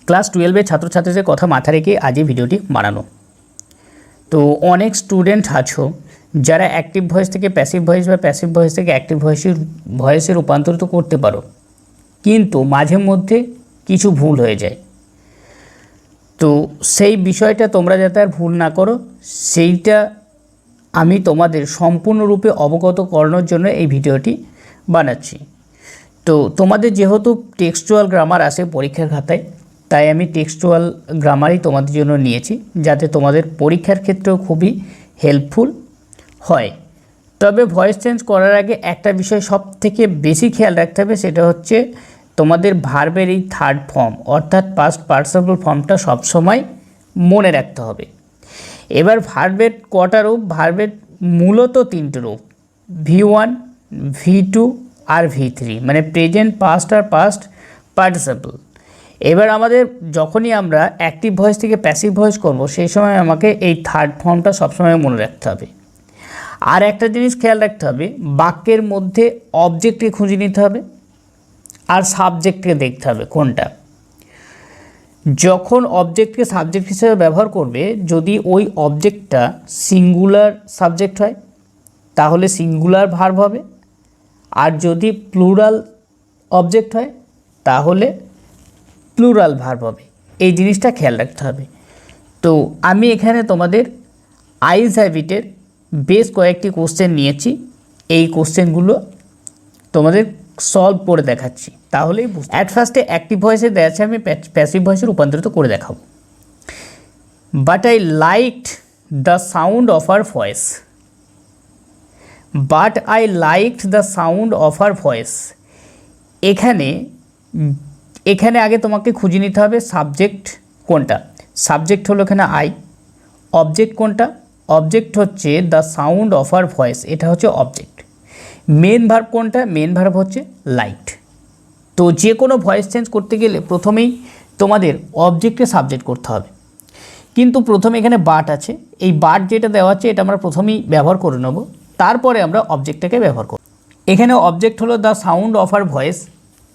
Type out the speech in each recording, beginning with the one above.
Class 12-এর ছাত্রছাত্রীদের কথা মাথায় রেখে আজ এই ভিডিওটি বানানো। তো অনেক স্টুডেন্ট আছো যারা অ্যাক্টিভ ভয়েস থেকে প্যাসিভ ভয়েস বা প্যাসিভ ভয়েস থেকে অ্যাক্টিভ ভয়েসে রূপান্তরিত করতে পারো, কিন্তু মাঝে মধ্যে কিছু ভুল হয়ে যায়। তো সেই বিষয়টা তোমরা যাতে আর ভুল না করো, সেইটা আমি তোমাদের সম্পূর্ণরূপে অবগত করানোর জন্য এই ভিডিওটি বানাচ্ছি। তো তোমাদের যেহেতু টেক্সচুয়াল গ্রামার আসে পরীক্ষার খাতায়, তাই আমি টেক্সচুয়াল গ্রামারই তোমাদের জন্য নিয়েছি, যাতে তোমাদের পরীক্ষার ক্ষেত্রেও খুবই হেল্পফুল হয়। তবে ভয়েস চেঞ্জ করার আগে একটা বিষয় সব থেকে বেশি খেয়াল রাখতে হবে, সেটা হচ্ছে তোমাদের ভার্বের এই থার্ড ফর্ম অর্থাৎ পাস্ট পার্টিসিপল ফর্মটা সবসময় মনে রাখতে হবে। এবার ভার্বের কটা রূপ? ভার্বের মূলত তিনটে রূপ, V1, V2 আর V3, মানে প্রেজেন্ট, পাস্ট আর পাস্ট পার্টিসিপল। এবার আমাদের যখনই আমরা অ্যাক্টিভ ভয়েস থেকে প্যাসিভ ভয়েস করব, সেই সময় আমাকে এই থার্ড ফর্মটা সবসময় মনে রাখতে হবে। আর একটা জিনিস খেয়াল রাখতে হবে, বাক্যের মধ্যে অবজেক্টকে খুঁজে নিতে হবে আর সাবজেক্টকে দেখতে হবে কোনটা। যখন অবজেক্টকে সাবজেক্ট হিসেবে ব্যবহার করবে, যদি ওই অবজেক্টটা সিঙ্গুলার সাবজেক্ট হয় তাহলে সিঙ্গুলার ভার্ব হবে, আর যদি প্লুরাল অবজেক্ট হয় তাহলে প্লুরাল ভার্ব হবে। এই জিনিসটা খেয়াল রাখতে হবে। তো আমি এখানে তোমাদের আইজ হ্যাবিটের বেশ কয়েকটি কোশ্চেন নিয়েছি, এই কোশ্চেনগুলো তোমাদের সলভ করে দেখাচ্ছি, তাহলেই অ্যাট ফার্স্টে অ্যাক্টিভ ভয়েসে দেওয়া আছে, আমি প্যাসিভ ভয়েসে রূপান্তরিত করে দেখাবো। But I liked the sound of our voice. But I liked the sound of our voice. এখানে আগে তোমাকে খুঁজে নিতে হবে সাবজেক্ট কোনটা। সাবজেক্ট হলো এখানে আই। অবজেক্ট কোনটা? অবজেক্ট হচ্ছে the sound of our voice, এটা হচ্ছে অবজেক্ট। মেন ভার্ব কোনটা? মেন ভার্ব হচ্ছে লাইকড। তো যে কোনো ভয়েস চেঞ্জ করতে গেলে প্রথমেই তোমাদের অবজেক্টে সাবজেক্ট করতে হবে, কিন্তু প্রথমে এখানে বাট আছে, এই বাট যেটা দেওয়া আছে এটা আমরা প্রথমেই ব্যবহার করে নেব, তারপরে আমরা অবজেক্টটাকে ব্যবহার করব। এখানে অবজেক্ট হলো the sound of our voice.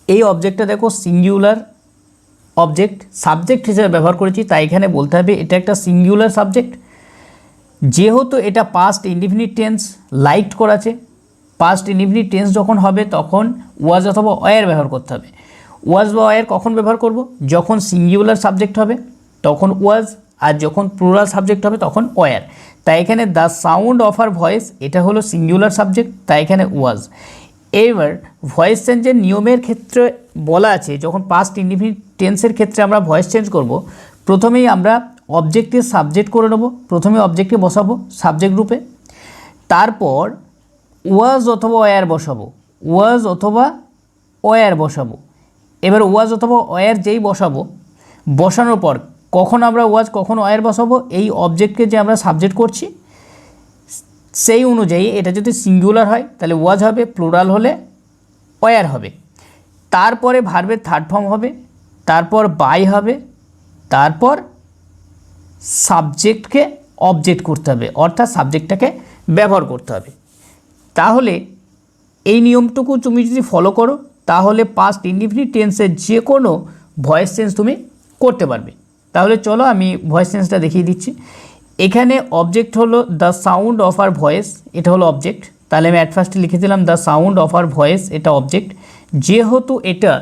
এই অবজেক্টটা দেখো সিঙ্গুলার অবজেক্ট, সাবজেক্ট হিসেবে ব্যবহার করেছি, তাই এখানে বলতে হবে এটা একটা সিঙ্গুলার সাবজেক্ট। যেহেতু এটা পাস্ট ইনডিফিনিট টেন্স লাইকড করাছে, পাস্ট ইনডিফিনিট টেন্স যখন হবে তখন ওয়াজ অথবা ওয়্যার ব্যবহার করতে হবে। ওয়াজ বা ওয়্যার কখন ব্যবহার করব? যখন সিঙ্গুলার সাবজেক্ট হবে তখন ওয়াজ, আর যখন প্লুরাল সাবজেক্ট হবে তখন ওয়্যার। তাই এখানে the sound of our voice এটা হলো সিঙ্গুলার সাবজেক্ট, তাই এখানে ওয়াজ। এবার ভয়েস চেঞ্জের নিয়মের ক্ষেত্রে বলা আছে, যখন পাস্ট ইনডিফিনিট টেন্সের ক্ষেত্রে আমরা ভয়েস চেঞ্জ করব, প্রথমেই আমরা অবজেক্টকে সাবজেক্ট করে নেব। প্রথমে অবজেক্টকে বসাবো সাবজেক্ট রূপে, তারপর ওয়াজ অথবা ওয়্যার বসাবো, ওয়াজ অথবা ওয়্যার বসাবো। এবার ওয়াজ অথবা ওয়্যার যেই বসাবো, বসানোর পর কখন আমরা ওয়াজ কখন ওয়্যার বসাবো, এই অবজেক্টকে যে আমরা সাবজেক্ট করছি সেই অনুযায়ী এটা যদি সিঙ্গুলার হয় তাহলে ওয়াজ হবে, প্লুরাল হলে ওয়্যার হবে। তারপরে ভার্বের থার্ড ফর্ম হবে, তারপর বাই হবে, তারপর সাবজেক্টকে অবজেক্ট করতে হবে, অর্থাৎ সাবজেক্টটাকে ব্যবহার করতে হবে। তাহলে এই নিয়মটুকু তুমি যদি ফলো করো, তাহলে পাস্ট ইনডিফিনিট টেন্সের যে কোনো ভয়েস চেঞ্জ তুমি করতে পারবে। তাহলে চলো আমি ভয়েস চেঞ্জটা দেখিয়ে দিচ্ছি। এখানে অবজেক্ট হলো the sound of our voice, এটা হলো অবজেক্ট, তাহলে আমি অ্যাট ফার্স্টে লিখে দিলাম the sound of our voice, এটা অবজেক্ট। যেহেতু এটা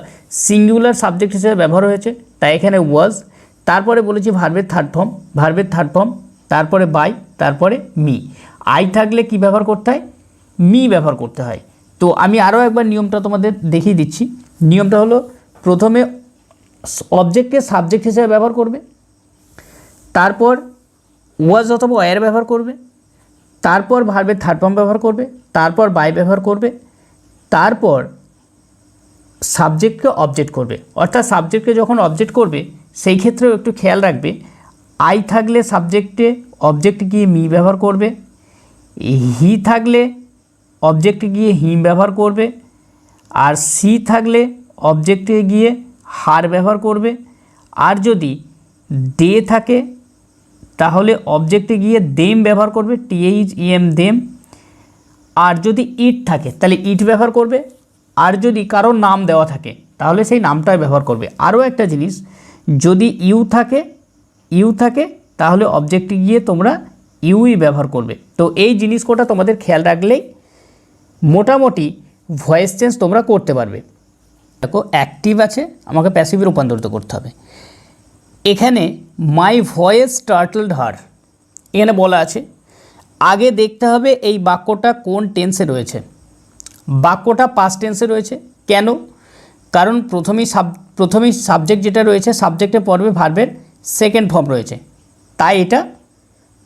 সিঙ্গুলার সাবজেক্ট হিসেবে ব্যবহার হয়েছে তাই এখানে ওয়াজ। তারপরে বলেছি ভার্বের থার্ড ফর্ম, তারপরে বাই, তারপরে মি। আই থাকলে কি ব্যবহার করতে হয়? মি ব্যবহার করতে হয়। তো আমি আরও একবার নিয়মটা তোমাদের দেখিয়ে দিচ্ছি। নিয়মটা হলো, প্রথমে অবজেক্টকে সাবজেক্ট হিসেবে ব্যবহার করবে, তারপর ওয়াজ অথবা ওয়্যার ব্যবহার করবে, তারপর ভার্বের থার্ড ফর্ম ব্যবহার করবে, তারপর বাই ব্যবহার করবে, তারপর সাবজেক্টকে অবজেক্ট করবে। অর্থাৎ সাবজেক্টকে যখন অবজেক্ট করবে সেই ক্ষেত্রেও একটু খেয়াল রাখবে, আই থাকলে সাবজেক্টে অবজেক্ট গিয়ে মি ব্যবহার করবে, হি থাকলে অবজেক্টে গিয়ে হিম ব্যবহার করবে, আর সি থাকলে অবজেক্টে গিয়ে হার ব্যবহার করবে, আর যদি দে থাকে তাহলে অবজেক্টে গিয়ে দেম ব্যবহার করবে, THEM দেম। আর যদি ইট থাকে তাহলে ইট ব্যবহার করবে, আর যদি কারোর নাম দেওয়া থাকে তাহলে সেই নামটাই ব্যবহার করবে। আরও একটা জিনিস, যদি ইউ থাকে তাহলে অবজেক্টে গিয়ে তোমরা ইউই ব্যবহার করবে। তো এই জিনিস কোটা তোমাদের খেয়াল রাখলেই মোটামুটি ভয়েস চেঞ্জ তোমরা করতে পারবে। দেখো অ্যাক্টিভ আছে, আমাকে প্যাসিভে রূপান্তরিত করতে হবে। এখানে মাই ভয়েস স্টার্টলড হার এখানে বলা আছে, আগে দেখতে হবে এই বাক্যটা কোন টেন্সে রয়েছে। বাক্যটা পাস্ট টেন্সে রয়েছে। কেন? কারণ প্রথমেই সাবজেক্ট যেটা রয়েছে, সাবজেক্টের পর্বে ভার্বের সেকেন্ড ফর্ম রয়েছে, তাই এটা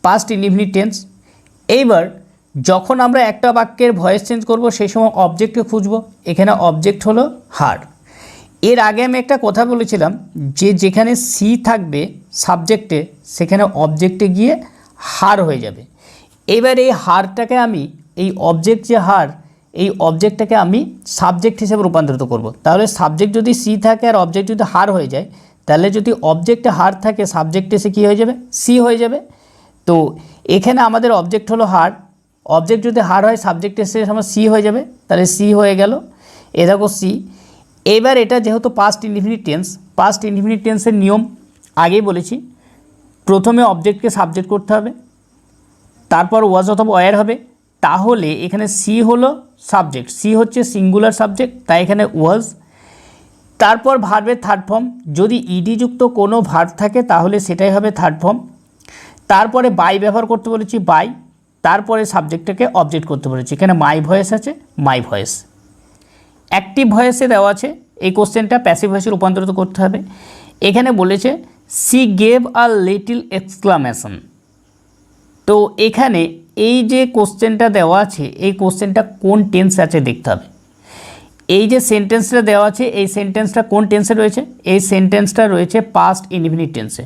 পাস্ট ইনডিফিনিট টেন্স। এইবার যখন আমরা একটা বাক্যের ভয়েস চেঞ্জ করব সেই সময় অবজেক্টকে খুঁজব। এখানে অবজেক্ট হলো হার। এর আগে আমি একটা কথা বলেছিলাম যে যেখানে সি থাকবে সাবজেক্টে সেখানে অবজেক্টে গিয়ে হার হয়ে যাবে। এবার এই হারটাকে আমি এই অবজেক্ট যে হার, এই অবজেক্টটাকে আমি সাবজেক্ট হিসেবে রূপান্তরিত করব। তাহলে সাবজেক্ট যদি সি থাকে আর অবজেক্ট যদি হার হয়ে যায়, তাহলে যদি অবজেক্টে হার থাকে সাবজেক্টে সে কী হয়ে যাবে? সি হয়ে যাবে। তো এখানে আমাদের অবজেক্ট হলো হার, অবজেক্ট যদি হার হয় সাবজেক্টে সে আমার সি হয়ে যাবে, তাহলে সি হয়ে গেল। এ দেখো সি। এবার এটা যেহেতু past indefinite tense, past indefinite টেন্সের নিয়ম আগেই বলেছি, প্রথমে অবজেক্টকে সাবজেক্ট করতে হবে, তারপর ওয়াজ অথবা ওয়্যার হবে। তাহলে এখানে সি হলো সাবজেক্ট, সি হচ্ছে সিঙ্গুলার সাবজেক্ট, তাই এখানে ওয়াজ। তারপর ভার্বের থার্ড ফর্ম, যদি ইডি যুক্ত কোনো ভার্ব থাকে তাহলে সেটাই হবে থার্ড ফর্ম। তারপরে বাই ব্যবহার করতে বলেছি, বাই। তারপরে সাবজেক্টটাকে অবজেক্ট করতে বলেছি, এখানে মাই ভয়েস আছে, মাই ভয়েস। অ্যাক্টিভ ভয়েসে দেওয়া আছে, এই কোশ্চেনটা প্যাসিভ ভয়েসে রূপান্তরিত করতে হবে। এখানে বলেছে C gave a little exclamation. তো এখানে এই যে কোশ্চেনটা দেওয়া আছে, এই কোশ্চেনটা কোন টেন্স আছে দেখতে হবে। এই যে সেন্টেন্সটা দেওয়া আছে, এই সেন্টেন্সটা কোন টেন্সে রয়েছে? এই সেন্টেন্সটা রয়েছে পাস্ট ইনডিফিনিট টেন্সে।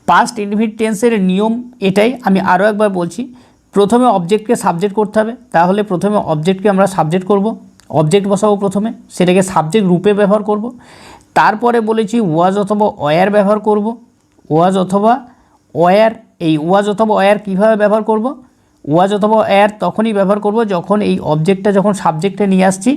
পাস্ট ইনডিফিনিট টেন্সের নিয়ম এটাই, আমি আরও একবার বলছি। প্রথমে অবজেক্টকে সাবজেক্ট করতে হবে, তাহলে প্রথমে অবজেক্টকে আমরা সাবজেক্ট করব, অবজেক্ট বসাবো প্রথমে, সেটাকে সাবজেক্ট রূপে ব্যবহার করব। তারপরে বলেছি ওয়াজ অথবা ওয়্যার ব্যবহার করব, ওয়াজ অথবা ওয়্যার। এই ওয়াজ অথবা ওয়্যার কীভাবে ব্যবহার করব? ওয়াজ অথবা ওয়্যার তখনই ব্যবহার করব যখন এই অবজেক্টটা যখন সাবজেক্টে নিয়ে আসছি,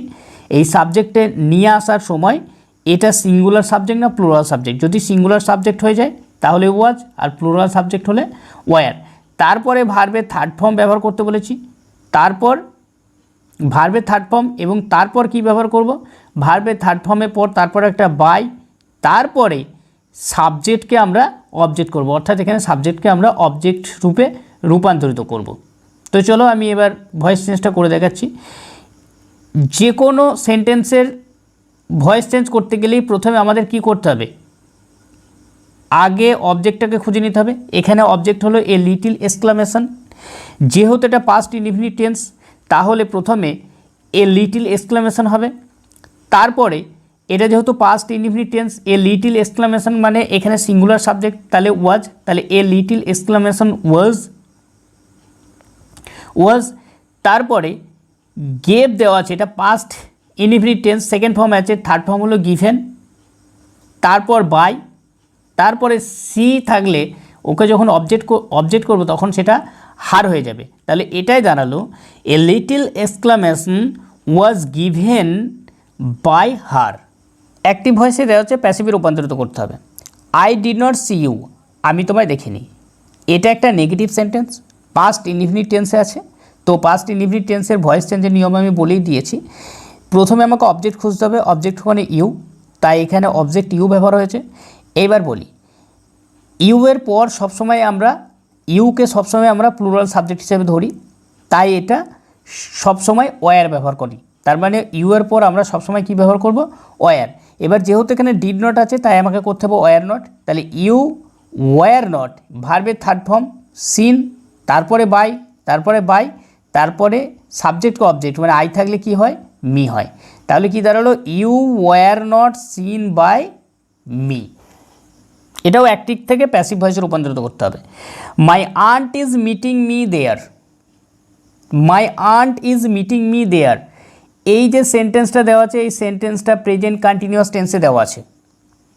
এই সাবজেক্টে নিয়ে আসার সময় এটা সিঙ্গুলার সাবজেক্ট না প্লুরাল সাবজেক্ট। যদি সিঙ্গুলার সাবজেক্ট হয়ে যায় তাহলে ওয়াজ, আর প্লুরাল সাবজেক্ট হলে ওয়্যার। তারপরে ভার্বের থার্ড ফর্ম ব্যবহার করতে বলেছি, তারপর ভার্বের থার্ড ফর্ম, এবং তারপর কি ব্যবহার করব? ভার্বের থার্ড ফর্মের পর তারপর একটা বাই, তারপরে সাবজেক্টকে আমরা অবজেক্ট করব, অর্থাৎ এখানে সাবজেক্টকে আমরা অবজেক্ট রূপে রূপান্তরিত করব। তো চলো আমি এবার ভয়েস চেঞ্জটা করে দেখাচ্ছি। যে কোনো সেন্টেন্সের ভয়েস চেঞ্জ করতে গেলেই প্রথমে আমাদের কি করতে হবে? আগে অবজেক্টটাকে খুঁজে নিতে হবে। এখানে অবজেক্ট হলো এ লিটিল এক্সক্লামেশন। যেহেতু এটা পাস্ট ইনডিফিনিট টেন্স, তাহলে প্রথমে এ লিটিল এক্সক্লামেশন হবে। তারপরে এটা যেহেতু পাস্ট ইনডিফিনিট টেন্স, এ লিটিল এক্সক্লামেশন মানে এখানে সিঙ্গুলার সাবজেক্ট, তাহলে ওয়াজ, তাহলে এ লিটিল এক্সক্লামেশন ওয়াজ। তারপরে গেভ দেওয়া আছে, এটা past indefinite tense, second form আছে, থার্ড ফর্ম হলো গিভেন। তারপর বাই, তারপরে সি থাকলে ওকে যখন অবজেক্ট করব তখন সেটা হার হয়ে যাবে। তাহলে এটাই দাঁড়ালো a little exclamation was given by her. Active ভয়েসে দেওয়া হচ্ছে, প্যাসিভে রূপান্তরিত করতে হবে। I did not see you, আমি তোমায় দেখিনি। এটা একটা নেগেটিভ সেন্টেন্স, পাস্ট ইনডিফিনিট টেন্সে আছে। তো পাস্ট ইনডিফিনিট টেন্সের ভয়েস চেঞ্জের নিয়ম আমি বলেই দিয়েছি। প্রথমে আমাকে অবজেক্ট খুঁজতে হবে, অবজেক্ট ওখানে ইউ, তাই এখানে অবজেক্ট ইউ ব্যবহার হয়েছে। এইবার বলি, ইউ এর পর সবসময় আমরা ইউকে সবসময় আমরা প্লুরাল সাবজেক্ট হিসেবে ধরি, তাই এটা সবসময় ওয়্যার ব্যবহার করি। তার মানে ইউ এর পর আমরা সবসময় কী ব্যবহার করব? ওয়্যার। এবার যেহেতু এখানে ডিড নট আছে তাই আমাকে করতে হবে ওয়্যার নট। তাহলে ইউ ওয়্যার নট, ভার্বের থার্ড ফর্ম সিন, তারপরে বাই, তারপরে সাবজেক্টকে অবজেক্ট, মানে আই থাকলে কি হয়? মি হয়। তাহলে কি দাঁড়ালো? You were not seen by me. এটাও অ্যাক্টিভ থেকে প্যাসিভ ভয়েসে রূপান্তরিত করতে হবে। My aunt is meeting me there, my aunt is meeting me there. এই যে সেন্টেন্সটা দেওয়া আছে, এই সেন্টেন্সটা প্রেজেন্ট কন্টিনিউয়াস টেন্সে দেওয়া আছে।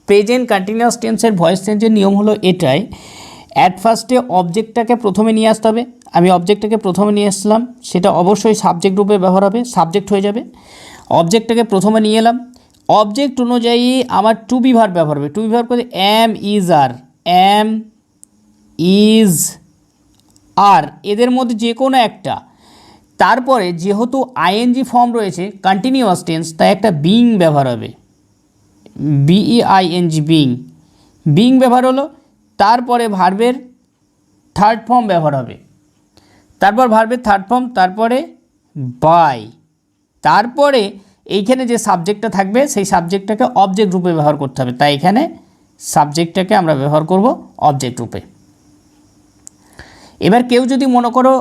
প্রেজেন্ট কন্টিনিউয়াস টেন্সের ভয়েস চেঞ্জের নিয়ম হলো এটাই, অ্যাট ফার্স্টে অবজেক্টটাকে প্রথমে নিয়ে আসতে হবে। আমি অবজেক্টটাকে প্রথমে নিয়ে আসলাম, সেটা অবশ্যই সাবজেক্ট রূপে ব্যবহার হবে, সাবজেক্ট হয়ে যাবে। অবজেক্টটাকে প্রথমে নিয়ে এলাম, অবজেক্ট অনুযায়ী আমার টু বি ভার্ব ব্যবহার হবে। টু বি ভার্ব করে am is are, am is are, এদের মধ্যে যে কোনো একটা। তারপরে যেহেতু আইএনজি ফর্ম রয়েছে কন্টিনিউয়াস টেন্স, তাই একটা বিং ব্যবহার হবে, বিইআইএনজি, বিং, বিং ব্যবহার হলো। তারপরে ভার্বের থার্ড ফর্ম ব্যবহার হবে, তারপর ভার্বের থার্ড ফর্ম, তারপরে বাই, তারপরে এইখানে যে সাবজেক্টটা থাকবে সেই সাবজেক্টটাকে অবজেক্ট রূপে ব্যবহার করতে হবে, তাই এখানে সাবজেক্টটাকে আমরা ব্যবহার করব অবজেক্ট রূপে। এবার কেউ যদি মনে করো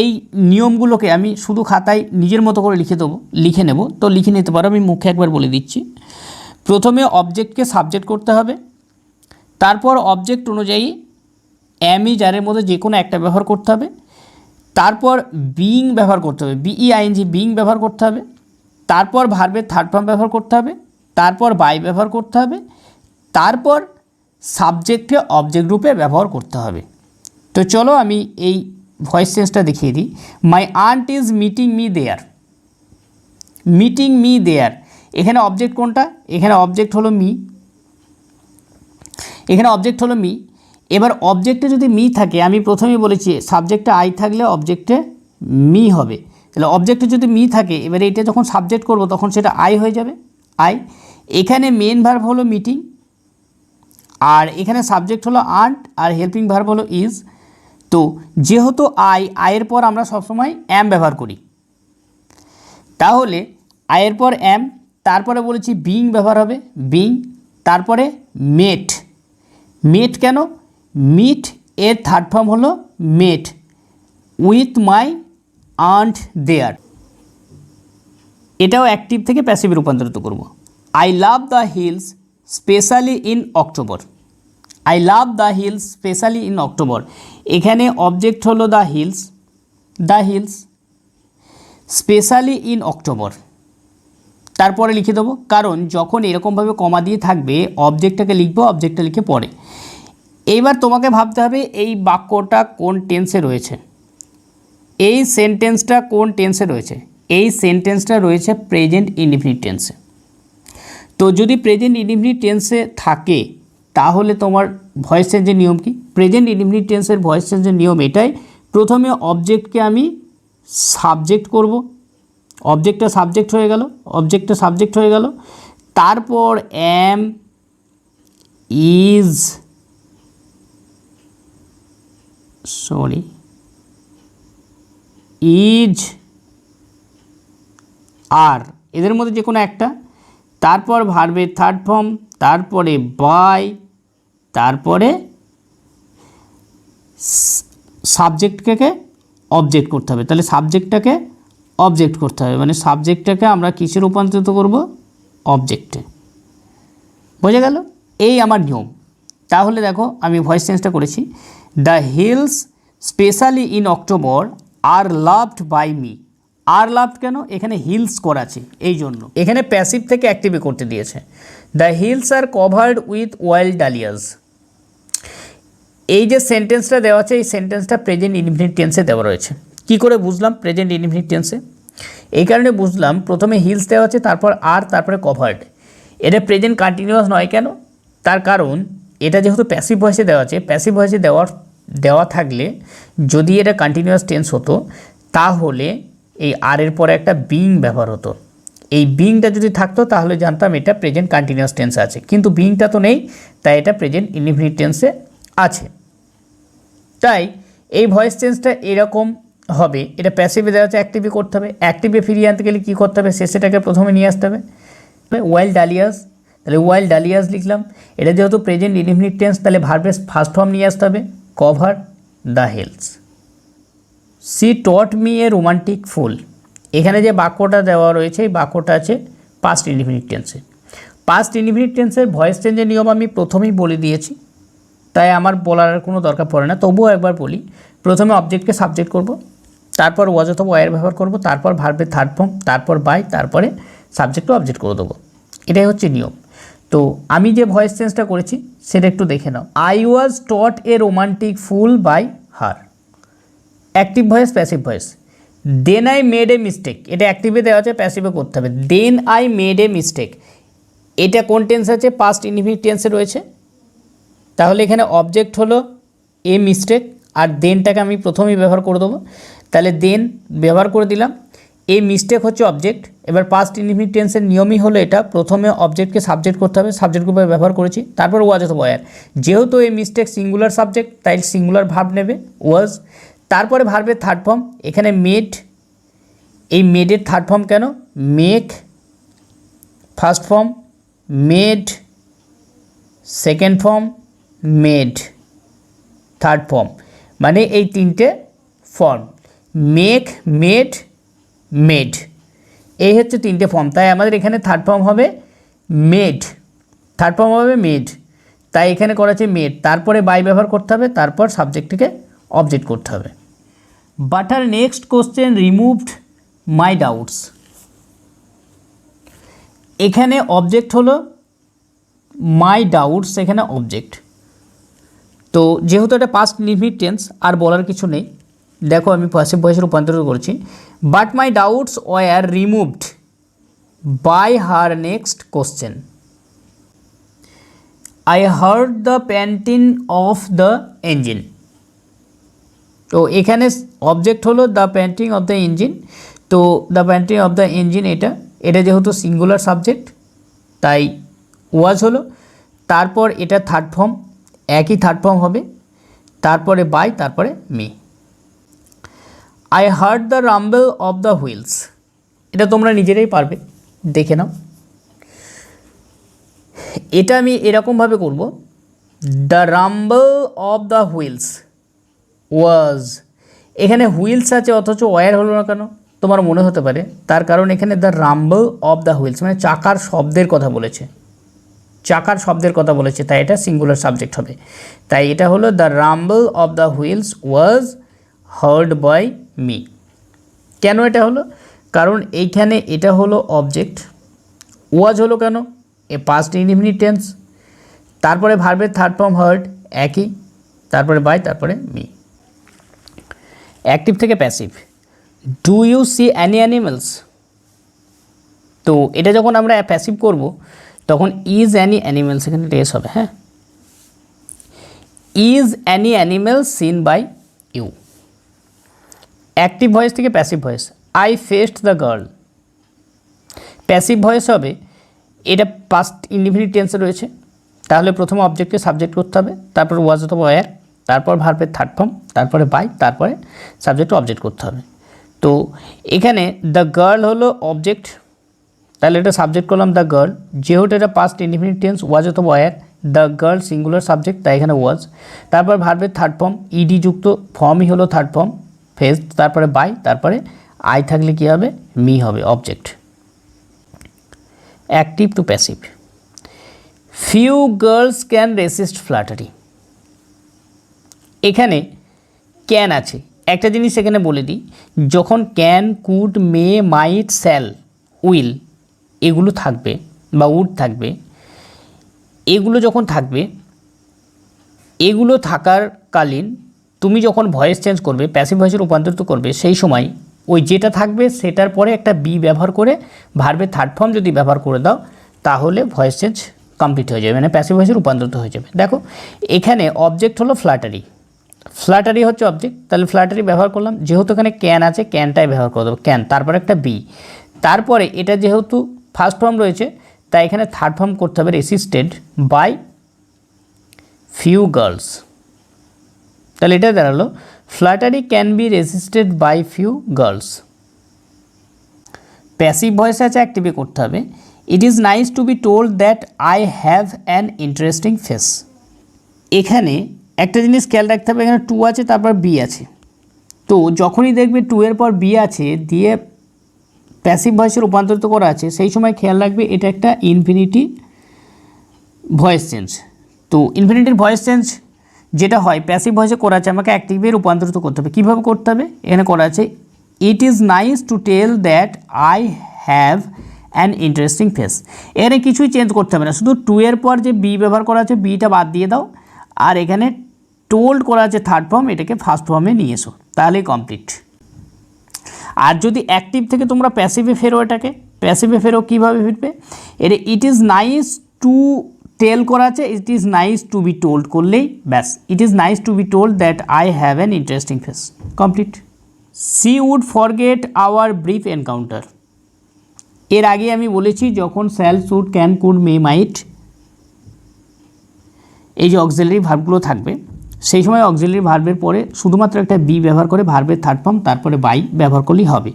এই নিয়মগুলোকে আমি শুধু খাতায় নিজের মতো করে লিখে নেব, তো লিখে নিতে পারো। আমি মুখে একবার বলে দিচ্ছি। প্রথমে অবজেক্টকে সাবজেক্ট করতে হবে, তারপর অবজেক্ট অনুযায়ী এম ইজ আরের মধ্যে যে কোনো একটা ব্যবহার করতে হবে, তারপর বিং ব্যবহার করতে হবে, বিইআইএনজি, বিং ব্যবহার করতে হবে, তারপর ভার্বের থার্ড ফর্ম ব্যবহার করতে হবে, তারপর বাই ব্যবহার করতে হবে, তারপর সাবজেক্টকে অবজেক্ট রূপে ব্যবহার করতে হবে। তো চলো আমি এই ভয়েস চেঞ্জটা দেখিয়ে দিই। My aunt is meeting me there, meeting me there, এখানে অবজেক্ট কোনটা? এখানে অবজেক্ট হলো মি, এখানে অবজেক্ট হলো মি। এবার অবজেক্টে যদি মি থাকে, আমি প্রথমেই বলেছি সাবজেক্টে আই থাকলে অবজেক্টে মি হবে, তাহলে অবজেক্টে যদি মি থাকে, এবারে এটা যখন সাবজেক্ট করব তখন সেটা আই হয়ে যাবে, আই। এখানে মেন ভার্ব হলো মিটিং, আর এখানে সাবজেক্ট হলো আন্ট, আর হেল্পিং ভার্ব হলো ইজ। তো যেহেতু আয়ের পর আমরা সবসময় অ্যাম ব্যবহার করি, তাহলে আয়ের পর অ্যাম, তারপরে বলেছি বিং ব্যবহার হবে, বিং, তারপরে মেট, মেট কেন? মিট এর থার্ড ফর্ম হলো মেট, উইথ মাই আন্ট দেয়ার, এটাও অ্যাক্টিভ থেকে প্যাসিভে রূপান্তরিত করব। I love the hills specially in October, I love the hills specially in October, এখানে অবজেক্ট হলো the hills, the hills specially in October, তারপরে লিখে দেবো, কারণ যখন এরকমভাবে কমা দিয়ে থাকবে অবজেক্টটাকে লিখবো, অবজেক্টটা লিখে পরে। এইবার তোমাকে ভাবতে হবে এই বাক্যটা কোন টেন্সে রয়েছে, এই সেন্টেন্সটা কোন টেন্সে রয়েছে। এই সেন্টেন্সটা রয়েছে প্রেজেন্ট ইনডিফিনিট টেন্সে। তো যদি প্রেজেন্ট ইনডিফিনিট টেন্সে থাকে তাহলে তোমার ভয়েস চেঞ্জের নিয়ম কি? প্রেজেন্ট ইনডিফিনিট টেন্সের ভয়েস চেঞ্জের নিয়ম এটাই, প্রথমে অবজেক্টকে আমি সাবজেক্ট করব, অবজেক্টটা সাবজেক্ট হয়ে গেল, অবজেক্টটা সাবজেক্ট হয়ে গেল, তারপর M is, sorry, is are, এদের মধ্যে যে কোনো একটা, তারপর ভার্বের থার্ড ফর্ম, তারপরে বাই, তারপরে সাবজেক্টকে অবজেক্ট করতে হবে। তাহলে সাবজেক্টটাকে অবজেক্ট করতে হবে, মানে সাবজেক্টটাকে আমরা কিসে রূপান্তরিত করব? অবজেক্টে। বোঝা গেল? এই আমার নিয়ম। তাহলে দেখো আমি ভয়েস চেঞ্জটা করেছি। The hills specially in October are loved by me, are loved কেন? এখানে হিলস করা আছে এই জন্য, এখানে প্যাসিভ থেকে অ্যাক্টিভে করতে দিয়েছে। The hills are covered with wild dahlias, এই যে সেন্টেন্সটা দেওয়া আছে এই সেন্টেন্সটা প্রেজেন্ট ইনডিফিনিট টেন্সে দেওয়া রয়েছে। কি করে বুঝলাম প্রেজেন্ট ইনডিফিনিট টেন্সে? এই কারণে বুঝলাম, প্রথমে হিলস দেওয়া আছে, তারপর আর, তারপরে কভার্ড। এটা প্রেজেন্ট কন্টিনিউয়াস নয় কেন? তার কারণ এটা যেহেতু প্যাসিভ ভয়েসে দেওয়া আছে, প্যাসিভ ভয়েসে দেওয়া থাকলে যদি এটা কন্টিনিউয়াস টেন্স হতো তাহলে এই আর এর পরে একটা বিং ব্যবহার হতো। এই বিংটা যদি থাকতো তাহলে জানতাম এটা প্রেজেন্ট কন্টিনিউয়াস টেন্সে আছে, কিন্তু বিংটা তো নেই, তাই এটা প্রেজেন্ট ইনডিফিনিট টেন্সে আছে। তাই এই ভয়েস চেঞ্জটা এরকম হবে, এটা প্যাসিভে দেওয়া আছে, অ্যাক্টিভে করতে হবে। অ্যাক্টিভে ফিরিয়ে আনতে গেলে কী করতে হবে? শেষেটাকে প্রথমে নিয়ে আসতে হবে। ওয়াইল্ড ডালিয়াস, তাহলে ওয়াইল্ড ডালিয়াস লিখলাম। এটা যেহেতু প্রেজেন্ট ইনডিফিনিট টেন্স, তাহলে ভার্বের ফার্স্ট ফর্ম নিয়ে আসতে হবে, cover the hills. She taught me a romantic fool, এখানে যে বাক্যটা দেওয়া রয়েছে এই বাক্যটা আছে পাস্ট ইনডিফিনিট টেন্সে। পাস্ট ইনডিফিনিট টেন্সের ভয়েস চেঞ্জের নিয়ম আমি প্রথমেই বলে দিয়েছি, তাই আমার বলার কোনো দরকার পড়ে না, তবুও একবার বলি। প্রথমে অবজেক্টকে সাবজেক্ট করব, তারপর ওয়াজ অথবা ওয়ার ব্যবহার করব, তারপর ভার্বের থার্ড ফর্ম, তারপর বাই, তারপরে সাবজেক্টকে অবজেক্ট করে দেবো। এটাই হচ্ছে নিয়ম। তো আমি যে ভয়েস চেঞ্জটা করেছি সেটা একটু দেখে নাও। I was taught a romantic fool by her, active voice, passive voice. Then I made a mistake, এটা অ্যাক্টিভে দেওয়া আছে, প্যাসিভে করতে হবে। Then I made a mistake, এটা কোন টেন্স আছে, পাস্ট ইনডিফিনিট টেন্সে রয়েছে। তাহলে এখানে অবজেক্ট হলো এ মিস্টেক, আর দেনটাকে আমি প্রথমেই ব্যবহার করে দেবো। তাহলে দেন ব্যবহার করে দিলাম, এ মিস্টেক হচ্ছে অবজেক্ট। এবার পাস্ট ইনডিফিনিট টেন্সের নিয়মই হলো এটা, প্রথমে অবজেক্টকে সাবজেক্ট করতে হবে, সাবজেক্ট গ্রুপে ব্যবহার করেছি, তারপর ওয়াজ অথবা ওয়্যার। যেহেতু এ মিস্টেক সিঙ্গুলার সাবজেক্ট, তাই সিঙ্গুলার ভার্ব নেবে ওয়াজ। তারপরে ভার্বের থার্ড ফর্ম, এখানে মেড, এই মেডের থার্ড ফর্ম কেন, make first form, made second form, made third form, মানে এই তিনটে ফর্ম, মেক, মেড, মেড, এই হচ্ছে তিনটে ফর্ম। তাই আমাদের এখানে থার্ড ফর্ম হবে মেড, থার্ড ফর্ম হবে মেড, তাই এখানে করা আছে মেড, তারপরে বাই ব্যবহার করতে হবে, তারপর সাবজেক্টটিকে অবজেক্ট করতে হবে। But our next question removed my doubts, এখানে অবজেক্ট হলো মাই ডাউটস, এখানে অবজেক্ট। তো যেহেতু এটা পাস্ট ইনডিফিনিট টেন্স, আর বলার কিছু নেই। দেখো আমি প্যাসিভ ভয়েসে রূপান্তরিত করছি, but my doubts were removed by her next question, I heard the panting of the engine. তো এখানে অবজেক্ট হলো the panting of the engine. তো the panting of the engine এটা যেহেতু সিঙ্গুলার সাবজেক্ট, তাই ওয়াজ হলো, তারপর এটা থার্ড ফর্ম, একই থার্ড ফর্ম হবে, তারপরে বাই, তারপরে me. I heard the rumble of the wheels, এটা তোমরা নিজেরাই পারবে, দেখে নাও। এটা আমি এরকমভাবে করব, the rumble of the wheels was, এখানে হুইলস আছে অথচ ওয়্যার হলো না কেন তোমার মনে হতে পারে, তার কারণ এখানে the rumble of the wheels মানে চাকার শব্দের কথা বলেছে, চাকার শব্দের কথা বলেছে, তাই এটা সিঙ্গুলার সাবজেক্ট হবে। তাই এটা হলো the rumble of the wheels was heard by me. কেন এটা হলো, কারণ এইখানে এটা হলো অবজেক্ট, ওয়াজ হলো কেন, এ পাস্ট ইনডিফিনিট টেন্স, তারপরে ভার্বের থার্ড ফর্ম হার্ড একই, তারপরে বাই, তারপরে মি। অ্যাক্টিভ থেকে passive, do you see any animals, তো এটা যখন আমরা প্যাসিভ করব তখন ইজ অ্যানি অ্যানিমেলস এখানে রেস হবে। হ্যাঁ, is any animal seen by you. Active voice থেকে passive voice, I faced the girl, passive voice হবে, এটা পাস্ট ইনডিফিনিট টেন্সে রয়েছে, তাহলে প্রথমে অবজেক্টকে সাবজেক্ট করতে হবে, তারপর ওয়াজ অথবা ওয়্যার, তারপর ভার্বের থার্ড ফর্ম, তারপরে বাই, তারপরে সাবজেক্ট অবজেক্ট করতে হবে। তো এখানে দ্য গার্ল হলো অবজেক্ট, তাহলে এটা সাবজেক্ট করলাম দ্য গার্ল, যেহেতু এটা পাস্ট ইনডিফিনিট টেন্স ওয়াজ অথবা were, the girl singular subject, তাই এখানে ওয়াজ, তারপর ভার্বের থার্ড ফর্ম, ইডি যুক্ত ফর্মই হলো থার্ড ফর্ম ফেস্ট, তারপরে বাই, তারপরে আই থাকলে কী হবে, মি হবে object. Active to passive, few girls can resist flattery, এখানে ক্যান আছে, একটা জিনিস এখানে বলে দিই, যখন can, could, may, might, shall, will এগুলো থাকবে বা উড থাকবে, এগুলো যখন থাকবে, এগুলো থাকার কালীন তুমি যখন ভয়েস চেঞ্জ করবে, প্যাসিভ ভয়েসে রূপান্তরিত করবে, সেই সময় ওই যেটা থাকবে সেটার পরে একটা বি ব্যবহার করে ভার্বের থার্ড ফর্ম যদি ব্যবহার করে দাও, তাহলে ভয়েস চেঞ্জ কমপ্লিট হয়ে যাবে, মানে প্যাসিভ ভয়েসে রূপান্তরিত হয়ে যাবে। দেখো এখানে অবজেক্ট হলো ফ্ল্যাটারি, ফ্ল্যাটারি হচ্ছে অবজেক্ট, তাহলে ফ্ল্যাটারি ব্যবহার করলাম, যেহেতু এখানে ক্যান আছে ক্যানটাই ব্যবহার করে দেবো, ক্যান, তারপরে একটা বি, তারপরে এটা যেহেতু ফার্স্ট ফর্ম রয়েছে তাই এখানে থার্ড ফর্ম করতে হবে, রেসিস্টেড বাই ফিউ গার্লস, তাহলে এটা দাঁড়ালো flattery can be resisted by few girls. Passive voice আছে, অ্যাক্টিভে করতে হবে, it is nice to be told that I have an interesting face, এখানে একটা জিনিস খেয়াল রাখতে হবে, এখানে টু আছে তারপর বি আছে, তো যখনই দেখবে টু এর পর বি আছে দিয়ে প্যাসিভ ভয়েসে রূপান্তরিত করা আছে, সেই সময় খেয়াল রাখবে এটা একটা ইনফিনিটি ভয়েস চেঞ্জ। তো ইনফিনিটির ভয়েস চেঞ্জ যেটা হয় প্যাসিভ ভয়েসে করা আছে, আমাকে অ্যাক্টিভে রূপান্তরিত করতে হবে। কীভাবে করতে হবে, এখানে করা আছে it is nice to tell that I have an interesting face, এখানে কিছুই চেঞ্জ করতে হবে না, শুধু টু এর পর যে বি ব্যবহার করা আছে বিটা বাদ দিয়ে দাও, আর এখানে টোল্ড করা আছে থার্ড ফর্ম, এটাকে ফার্স্ট ফর্মে নিয়ে এসো, তাহলেই কমপ্লিট। আর যদি অ্যাক্টিভ থেকে তোমরা প্যাসিভে ফেরো, এটাকে প্যাসিভে ফেরও কীভাবে ফিরবে, এটা it is nice to tell করা আছে, it is nice to be told করলেই ব্যাস, it is nice to be told that I have an interesting face, complete. She would forget our brief encounter, এর আগে আমি বলেছি যখন shall, should, can, could, may, might এই যে auxiliary ভার্বগুলো থাকবে, সেই সময় অক্সিলারি ভার্বের পরে শুধুমাত্র একটা বি ব্যবহার করে ভার্বের থার্ড ফর্ম তারপরে বাই ব্যবহার করলেই হবে।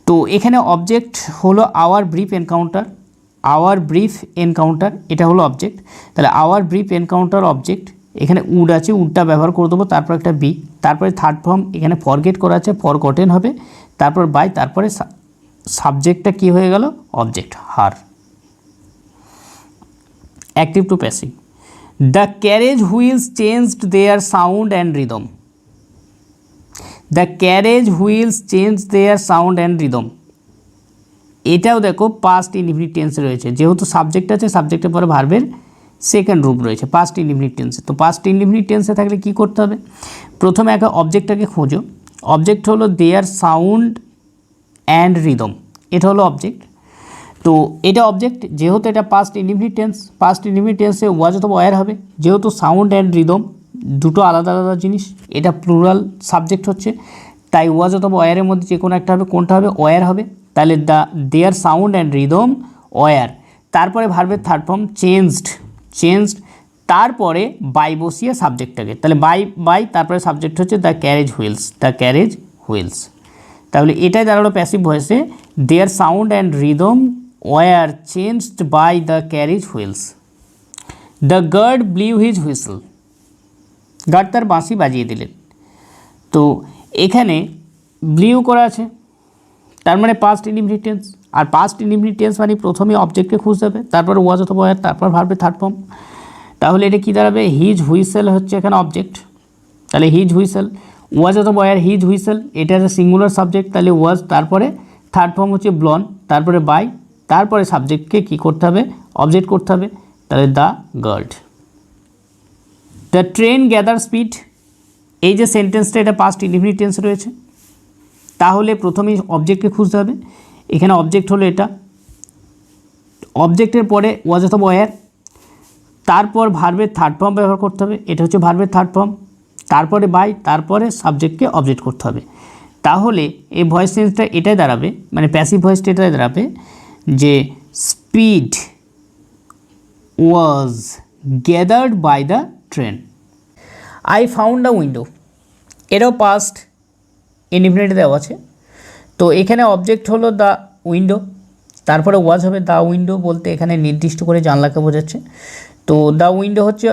তো এখানে অবজেক্ট হলো hour brief encounter, hour brief encounter এটা হলো অবজেক্ট, তাহলে আওয়ার ব্রিফ এনকাউন্টার অবজেক্ট, এখানে উড আছে, উডটা ব্যবহার করে দেবো, তারপর একটা বি, তারপরে থার্ড ফর্ম এখানে ফরগেট করা আছে, ফরগটেন হবে, তারপর বাই, তারপরে সাবজেক্টটা কি হয়ে গেল, object her. Active to passive, the carriage wheels changed their sound and rhythm, the carriage wheels change their sound and rhythm, এটাও দেখো পাস্ট ইনডিফিনিট টেন্সে রয়েছে, যেহেতু সাবজেক্ট আছে সাবজেক্টের পরে ভার্বের সেকেন্ড রূপ রয়েছে পাস্ট ইনডিফিনিট টেন্সে। তো পাস্ট ইনডিফিনিট টেন্সে থাকলে কী করতে হবে, প্রথমে একটা অবজেক্টটাকে খোঁজো, অবজেক্ট হলো দেয়ার সাউন্ড অ্যান্ড রিদম, এটা হলো অবজেক্ট। তো এটা অবজেক্ট, যেহেতু এটা past indefinite tense, past indefinite টেন্সে ওয়াজ অথবা ওয়্যার হবে, যেহেতু সাউন্ড অ্যান্ড রিদম দুটো আলাদা আলাদা জিনিস, এটা প্লুরাল সাবজেক্ট হচ্ছে, তাই ওয়াজ অথবা ওয়্যারের মধ্যে যে কোনো একটা হবে, কোনটা হবে, ওয়্যার হবে, তাহলে the their sound and rhythm were, তারপরে ভার্বের থার্ড ফর্ম চেঞ্জড, চেঞ্জড, তারপরে বাই বসিয়ে সাবজেক্টটাকে, তাহলে বাই তারপরে সাবজেক্ট হচ্ছে the carriage wheels, the carriage wheels, তাহলে এটাই দাঁড়ালো প্যাসিভ ভয়েসে, their sound and rhythm were changed by the carriage wheels. The guard blew his whistle, guard তার বাঁশি বাজিয়ে দিলেন। তো এখানে ব্লিউ করা আছে, তার মানে পাস্ট ইনডিফিনিট টেন্স, আর পাস্ট ইনডিফিনিট টেন্স মানে প্রথমে অবজেক্টকে খুঁজতে হবে, তারপর ওয়াজ অথবা ওয়্যার, তারপর ভার্বের থার্ড ফর্ম, তাহলে এটা কী দাঁড়াবে, হিজ হুইসেল হচ্ছে এখানে অবজেক্ট, তাহলে হিজ হুইসেল, ওয়াজ অথবা ওয়্যার হিজ হুইসেল, এটা হচ্ছে সিঙ্গুলার সাবজেক্ট, তাহলে ওয়াজ, তারপরে থার্ড ফর্ম হচ্ছে ব্লন, তারপরে বাই, তারপরে সাবজেক্টকে কী করতে হবে, অবজেক্ট করতে হবে, তাহলে the guard. The train gather speed, এই যে সেন্টেন্সটা এটা পাস্ট ইনডিফিনিট টেন্স রয়েছে, তাহলে প্রথমেই অবজেক্টকে খুঁজতে হবে, এখানে অবজেক্ট হলো এটা, অবজেক্টের পরে ওয়াজ অথবা ওয়্যার, তারপর ভার্বের থার্ড ফর্ম ব্যবহার করতে হবে, এটা হচ্ছে ভার্বের থার্ড ফর্ম, তারপরে বাই, তারপরে সাবজেক্টকে অবজেক্ট করতে হবে, তাহলে এই ভয়েস চেঞ্জটা এটাই দাঁড়াবে, মানে প্যাসিভ ভয়েসটা এটাই দাঁড়াবে যে speed was gathered by the train. I found a window, এটাও পাস্ট ইনডিফিনিট দেওয়া আছে, তো এখানে অবজেক্ট হলো দ্য উইন্ডো, তারপরে ওয়াজ হবে, দ্য উইন্ডো বলতে এখানে নির্দিষ্ট করে জানলাকে বোঝাচ্ছে, তো দ্য উইন্ডো হচ্ছে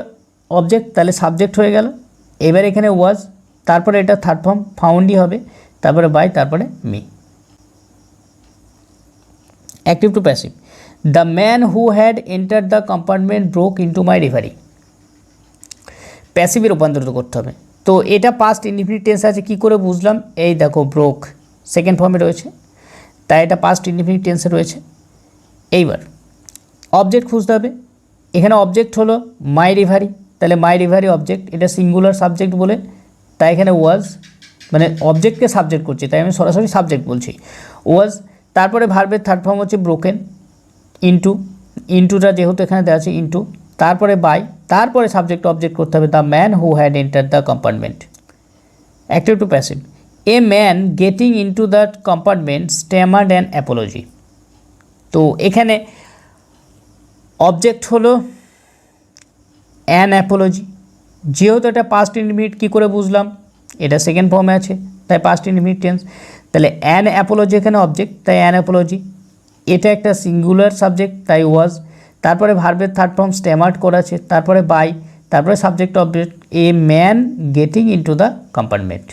অবজেক্ট, তাহলে সাবজেক্ট হয়ে গেল, এবার এখানে ওয়াজ, তারপরে এটা থার্ড ফর্ম ফাউন্ডই হবে, তারপরে বাই, তারপরে me. Active to passive, the man who had enter the compartment broke into my reverie, প্যাসিভে রূপান্তরিত করতে হবে, তো এটা পাস্ট ইনডিফিনিট টেন্স আছে, কী করে বুঝলাম, এই দেখো ব্রোক সেকেন্ড ফর্মে রয়েছে, তাই এটা পাস্ট ইনডিফিনিট টেন্সে রয়েছে। এইবার অবজেক্ট খুঁজতে হবে, এখানে অবজেক্ট হলো মাই রিভারি, তাহলে মাই রিভারি অবজেক্ট, এটা সিঙ্গুলার সাবজেক্ট বলে, তাই এখানে ওয়াজ, মানে অবজেক্টকে সাবজেক্ট করছি, তাই আমি সরাসরি সাবজেক্ট বলছি, ওয়াজ, তারপরে ভার্বের থার্ড ফর্ম হচ্ছে ব্রোকেন, ইন্টুটা যেহেতু এখানে দেওয়া আছে ইন্টু, তারপরে বাই, তারপরে সাবজেক্ট অবজেক্ট করতে হবে, the man who had enter the compartment. Active to passive, a man getting into the compartment stammered an apology, তো এখানে অবজেক্ট হলো অ্যান অ্যাপোলজি, যেহেতু এটা পাস্ট ইনডিফিনিট কী করে বুঝলাম, এটা সেকেন্ড ফর্মে আছে, তাই পাস্ট ইনডিফিনিট টেন্স, তাহলে অ্যান অ্যাপোলজি এখানে অবজেক্ট, তাই অ্যান অ্যাপোলজি, এটা একটা সিঙ্গুলার সাবজেক্ট, তাই ওয়াজ, তারপরে ভার্বের থার্ড ফর্ম স্ট্যামার্ড করা আছে, তারপরে বাই, তারপরে subject object, A man getting into the compartment.